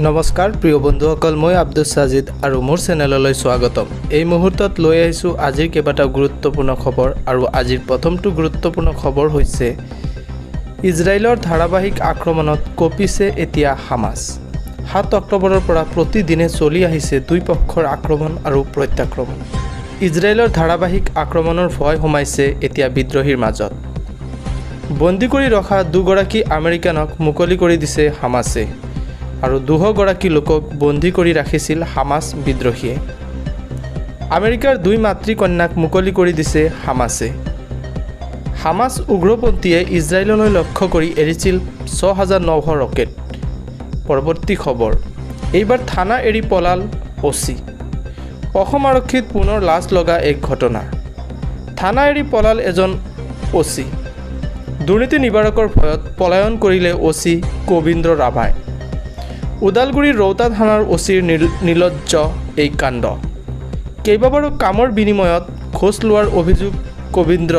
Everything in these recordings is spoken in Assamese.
নমস্কাৰ প্ৰিয় বন্ধুসকল, মই আব্দুল সাজিদ আৰু মোৰ চেনেললৈ স্বাগতম। এই মুহূৰ্তত লৈ আহিছোঁ আজিৰ কেইবাটাও গুৰুত্বপূৰ্ণ খবৰ আৰু আজিৰ প্ৰথমটো গুৰুত্বপূৰ্ণ খবৰ হৈছে ইজৰাইলৰ ধাৰাবাহিক আক্ৰমণত কঁপিছে এতিয়া হামাছ। 7 অক্টোবৰৰ পৰা প্ৰতিদিনে চলি আহিছে দুই পক্ষৰ আক্ৰমণ আৰু প্ৰত্যাক্ৰমণ। ইজৰাইলৰ ধাৰাবাহিক আক্ৰমণৰ ভয় সোমাইছে এতিয়া বিদ্ৰোহীৰ মাজত। বন্দী কৰি ৰখা দুগৰাকী আমেৰিকানক মুকলি কৰি দিছে হামাছে আৰু 200 গৰাকী লোকক বন্দী কৰি ৰাখিছিল হামাছ বিদ্ৰোহীয়ে। আমেৰিকাৰ 2 মাতৃকন্যাক মুকলি কৰি দিছে হামাছে। হামাছ উগ্ৰপন্থীয়ে ইজৰাইললৈ লক্ষ্য কৰি এৰিছিল 6900 ৰকেট। পৰৱৰ্তী খবৰ, এইবাৰ থানা এৰি পলাল অচি। অসম আৰক্ষীত পুনৰ লাজ লগা এক ঘটনা। থানা এৰি পলাল এজন অচি। দুৰ্নীতি নিবাৰকৰ ভয়ত পলায়ন কৰিলে অচি কবীন্দ্ৰ ৰাভাই। ওদালগুৰিৰ ৰৌতা থানাৰ অচিৰ নিৰ্লজ্জ এই কাণ্ড। কেইবাবাৰো কামৰ বিনিময়ত ঘোষ লোৱাৰ অভিযোগ কবীন্দ্ৰ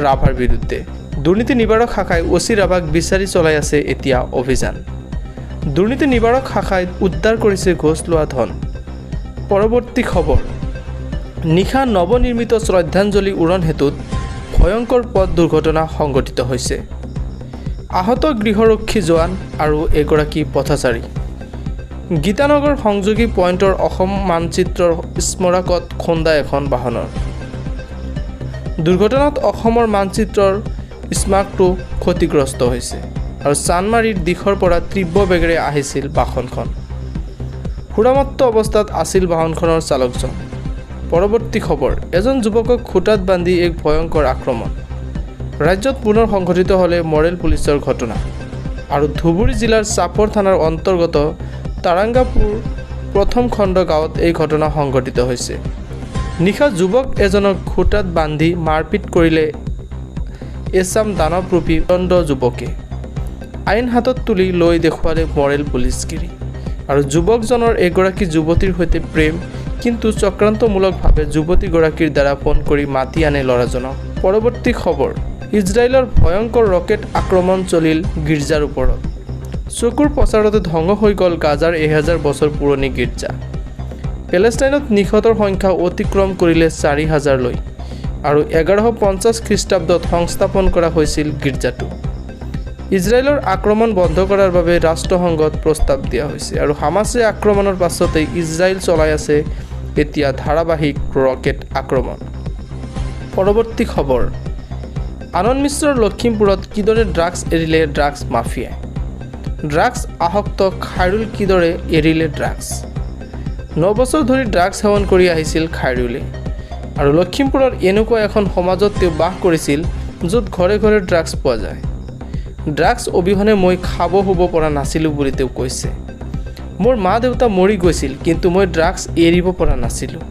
ৰাভাৰ বিৰুদ্ধে। দুৰ্নীতি নিবাৰক শাখাই অচি ৰাভাক বিচাৰি চলাই আছে এতিয়া অভিযান। দুৰ্নীতি নিবাৰক শাখাই উদ্ধাৰ কৰিছে ঘোষ লোৱা ধন। পৰৱৰ্তী খবৰ, নিশা নৱনিৰ্মিত শ্ৰদ্ধাঞ্জলি উৰণ হেতুত ভয়ংকৰ পথ দুৰ্ঘটনা সংঘটিত হৈছে। আহত গৃহৰক্ষী জোৱান আৰু এগৰাকী পথচাৰী। গীতানগৰ সংযোগী পইণ্টৰ অসম মানচিত্ৰৰ স্মাৰকত খুন্দা এখন বাহনৰ। দুৰ্ঘটনাত অসমৰ মানচিত্ৰৰ স্মাৰকটো ক্ষতিগ্ৰস্ত হৈছে আৰু চানমাৰীৰ দিশৰ পৰা তীব্ৰ বেগেৰে আহিছিল বাহনখন। সুৰামত্ত অৱস্থাত আছিল বাহনখনৰ চালকজন। পৰৱৰ্তী খবৰ, এজন যুৱকক খুটাত বান্ধি এক ভয়ংকৰ আক্ৰমণ। ৰাজ্যত পুনৰ সংঘটিত হ'লে মৰেল পুলিচৰ ঘটনা আৰু ধুবুৰী জিলাৰ চাপৰ থানাৰ অন্তৰ্গত তাৰাংগাপুৰ প্ৰথম খণ্ড গাঁৱত এই ঘটনা সংঘটিত হৈছে। নিশা যুৱক এজনক খুটাত বান্ধি মাৰপিট কৰিলে এছাম দানৱৰূপী দণ্ড যুৱকে। আইন হাতত তুলি লৈ দেখুৱালে মৰেল পুলিচগিৰি আৰু যুৱকজনৰ এগৰাকী যুৱতীৰ সৈতে প্ৰেম, কিন্তু চক্ৰান্তমূলকভাৱে যুৱতীগৰাকীৰ দ্বাৰা ফোন কৰি মাতি আনে ল'ৰাজনক। পৰৱৰ্তী খবৰ, ইজৰাইলৰ ভয়ংকৰ ৰকেট আক্ৰমণ চলিল গীৰ্জাৰ ওপৰত। চকুৰ প্ৰচাৰতে ধ্বংস হৈ গ'ল গাজাৰ 1000 বছৰ পুৰণি গীৰ্জা। পেলেষ্টাইনত নিহতৰ সংখ্যা অতিক্ৰম কৰিলে 4000লৈ আৰু 1150 খ্ৰীষ্টাব্দত সংস্থাপন কৰা হৈছিল গীৰ্জাটো। ইজৰাইলৰ আক্ৰমণ বন্ধ কৰাৰ বাবে ৰাষ্ট্ৰসংঘত প্ৰস্তাৱ দিয়া হৈছে আৰু হামাছে আক্ৰমণৰ পাছতেই ইজৰাইল চলাই আছে এতিয়া ধাৰাবাহিক ৰকেট আক্ৰমণ। পৰৱৰ্তী খবৰ, আনন্দ মিশ্ৰৰ লখিমপুৰত কিদৰে ড্ৰাগছ এৰিলে ড্ৰাগছ মাফিয়াই। ড্ৰাগছ আসক্ত খাইৰুল কিদৰে এৰিলে ড্ৰাগছ। 9 বছৰ ধৰি ড্ৰাগছ সেৱন কৰি আহিছিল খাইৰুলে আৰু লখিমপুৰৰ এনেকুৱা এখন সমাজত তেওঁ বাস কৰিছিল য'ত ঘৰে ঘৰে ড্ৰাগছ পোৱা যায়। ড্ৰাগছ অবিহনে মই খাব শুব পৰা নাছিলোঁ বুলি তেওঁ কৈছে। মোৰ মা দেউতা মৰি গৈছিল, কিন্তু মই ড্ৰাগছ এৰিব পৰা নাছিলোঁ।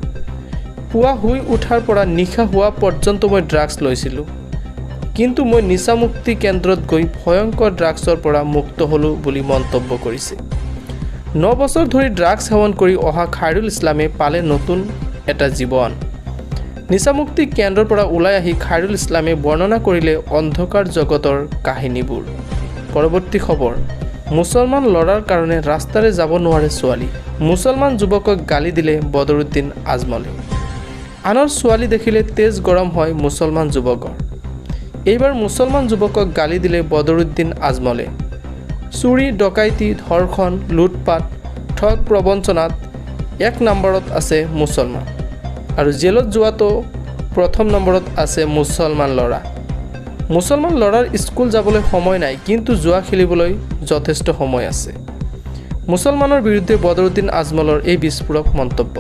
পুৱা শুই উঠাৰ পৰা নিশা হোৱা পৰ্যন্ত মই ড্ৰাগছ লৈছিলোঁ, কিন্তু মই নিচামুক্তি কেন্দ্ৰত গৈ ভয়ংকৰ ড্ৰাগছৰ পৰা মুক্ত হ'লোঁ বুলি মন্তব্য কৰিছে। 9 বছৰ ধৰি ড্ৰাগছ সেৱন কৰি অহা খাইৰুল ইছলামে পালে নতুন এটা জীৱন। নিচামুক্তি কেন্দ্ৰৰ পৰা ওলাই আহি খাইৰুল ইছলামে বৰ্ণনা কৰিলে অন্ধকাৰ জগতৰ কাহিনীবোৰ। পৰৱৰ্তী খবৰ, মুছলমান ল'ৰাৰ কাৰণে ৰাস্তাৰে যাব নোৱাৰে ছোৱালী। মুছলমান যুৱকক গালি দিলে বদৰুদ্দিন আজমলে। আনৰ ছোৱালী দেখিলে তেজ গৰম হয় মুছলমান যুৱকৰ। এইবাৰ মুছলমান যুৱকক গালি দিলে বদৰুদ্দিন আজমলে। চুৰি, ডকাইতি, ধৰ্ষণ, লুটপাট, ঠগ প্ৰবঞ্চনাত 1 নম্বৰত আছে মুছলমান আৰু জেলত যোৱাটো প্ৰথম নম্বৰত আছে মুছলমান ল'ৰা। মুছলমান ল'ৰাৰ স্কুল যাবলৈ সময় নাই, কিন্তু জুৱা খেলিবলৈ যথেষ্ট সময় আছে। মুছলমানৰ বিৰুদ্ধে বদৰুদ্দিন আজমলৰ এই বিস্ফোৰক মন্তব্য।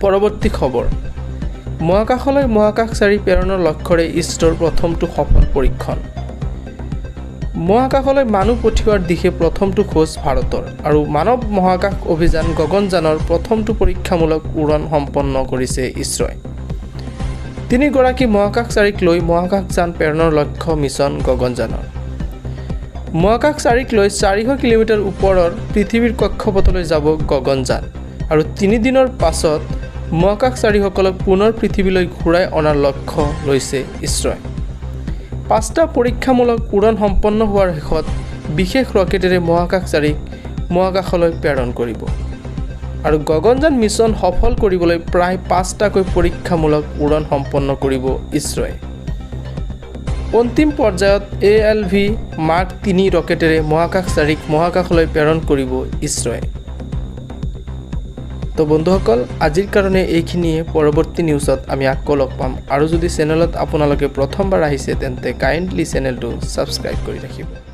পৰৱৰ্তী খবৰ, মহাকাশলৈ মহাকাশচাৰী প্ৰেৰণৰ লক্ষ্যৰে ইছৰোৰ প্ৰথমটো সফল পৰীক্ষণ। মহাকাশলৈ মানুহ পঠিওৱাৰ দিশে প্ৰথমটো খোজ ভাৰতৰ আৰু মানৱ মহাকাশ অভিযান গগনযানৰ প্ৰথমটো পৰীক্ষামূলক উৰণ সম্পন্ন কৰিছে ইছৰোই। 3 গৰাকী মহাকাশচাৰীক লৈ মহাকাশযান প্ৰেৰণৰ লক্ষ্য মিছন গগনযানৰ। মহাকাশচাৰীক লৈ 400 কিলোমিটাৰ ওপৰৰ পৃথিৱীৰ কক্ষপথলৈ যাব গগনযান আৰু 3 দিনৰ পাছত মহাকাশচাৰীসকলক পুনৰ পৃথিৱীলৈ ঘূৰাই অনাৰ লক্ষ্য লৈছে ইছৰোই। 5টা পৰীক্ষামূলক উৰণ সম্পন্ন হোৱাৰ শেষত বিশেষ ৰকেটেৰে মহাকাশচাৰীক মহাকাশলৈ প্ৰেৰণ কৰিব আৰু গগনযান মিছন সফল কৰিবলৈ প্ৰায় 5টাকৈ পৰীক্ষামূলক উৰণ সম্পন্ন কৰিব ইছৰোৱে অন্তিম পৰ্যায়ত ALV মাৰ্ক 3 ৰকেটেৰে মহাকাশচাৰীক মহাকাশলৈ প্ৰেৰণ কৰিব ইছৰোৱে তো বন্ধুসকল আজিৰ কাৰণে এইখিনিয়ে পৰৱৰ্তী নিউজত আমি আকৌ লগ পাম আৰু যদি চেনেলত আপোনালোকে প্ৰথমবাৰ আহিছে তেন্তে কাইণ্ডলি চেনেলটো সাবস্ক্ৰাইব কৰি ৰাখিব